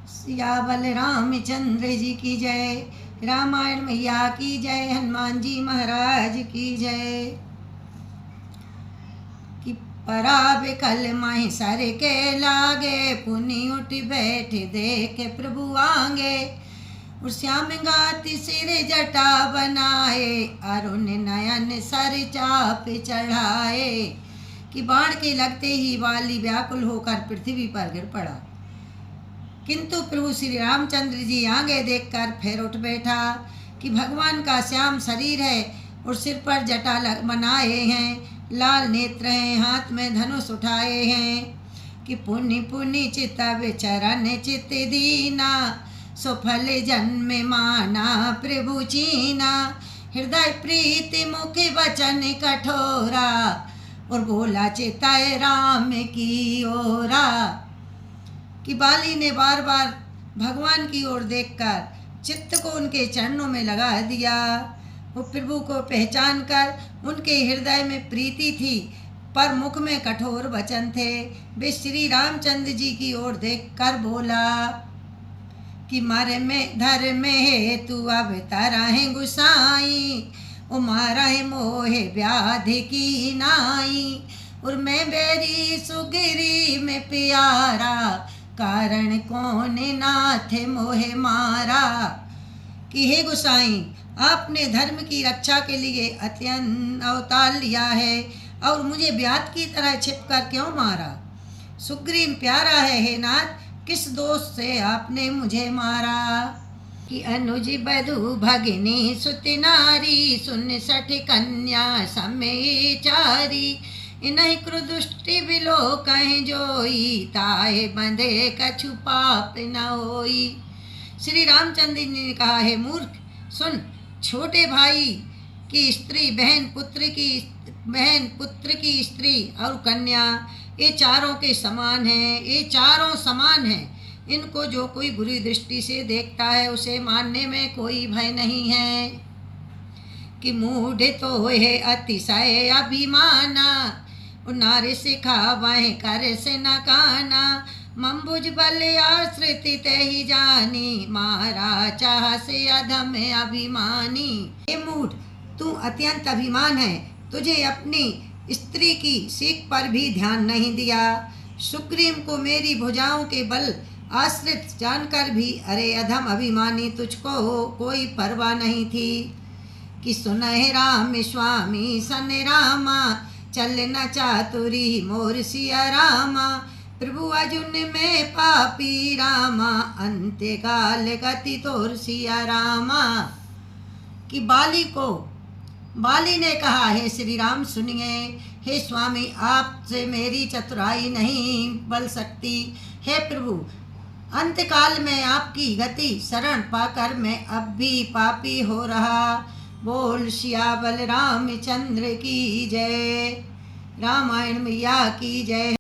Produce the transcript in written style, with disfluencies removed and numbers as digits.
सियावल रामचंद्र जी की जय। रामायण मैया की जय। हनुमान जी महाराज की जय। कि पराब कल माही सर के लागे, पुनि उठ बैठ देखे प्रभु आगे। और श्याम गाति सिर जटा बनाए, अरुण नयन सर चाप चढ़ाए। कि बाण के लगते ही वाली व्याकुल होकर पृथ्वी पर गिर पड़ा, किंतु प्रभु श्री रामचंद्र जी आगे देखकर फिर उठ बैठा। कि भगवान का श्याम शरीर है और सिर पर जटा बनाए हैं, लाल नेत्र हैं, हाथ में धनुष उठाए हैं। कि पुनि पुनि चितव चरण चित दीना, सुफल जन्म माना प्रभु चीना। हृदय प्रीति मुख वचन कठोरा, और बोला चिताए राम की ओरा। कि बाली ने बार बार भगवान की ओर देखकर चित्त को उनके चरणों में लगा दिया। वो प्रभु को पहचान कर उनके हृदय में प्रीति थी, पर मुख में कठोर वचन थे। वे श्री रामचंद्र जी की ओर देखकर बोला कि मारे में धर्म हेतु अवतारा है गुसाई, ओ मारा है मोहे व्याधि की नाई। और मैं बेरी सुगिरी में प्यारा, कारण कौन नाथ मोहे मारा। कि हे गुसाई, आपने धर्म की रक्षा के लिए अत्यंत अवतार लिया है और मुझे व्याध की तरह छिपकर क्यों मारा। सुग्रीव प्यारा है हे नाथ, किस दोष से आपने मुझे मारा। कि अनुज बधु भगिनी सुत नारी, सुन सठ कन्या समय चारी। इन्हीं क्रुदुष्टि बिलो कहीं जोई, ताहे बंधे कछु पाप न होई। श्री रामचंद्र जी ने कहा, है मूर्ख सुन, छोटे भाई की स्त्री, बहन पुत्र की स्त्री और कन्या, ये चारों के समान हैं, ये चारों समान हैं। इनको जो कोई बुरी दृष्टि से देखता है उसे मारने में कोई भय नहीं है। कि मूढ़ तो है अतिशय अभिमाना, नारे सिखावह कर से न काना। मंबुज बल आश्रित ते ही जानी, मारा चाह से अधम अभिमानी। हे मूढ़, तू अत्यंत अभिमान है, तुझे अपनी स्त्री की सीख पर भी ध्यान नहीं दिया। सुग्रीव को मेरी भुजाओं के बल आश्रित जानकर भी, अरे अधम अभिमानी, तुझको कोई परवाह नहीं थी। कि सुनहि राम स्वामी सन रामा, चल न चातुरी मोर सिया रामा। प्रभु अर्जुन में पापी रामा, अंत्य काल गति तोर सिया रामा। कि बाली ने कहा, हे श्री राम सुनिए, हे स्वामी, आपसे मेरी चतुराई नहीं बल सकती। हे प्रभु, अंतकाल में आपकी गति शरण पाकर मैं अब भी पापी हो रहा। बोल सियावल रामचंद्र की जय। रामायण मैया की जय।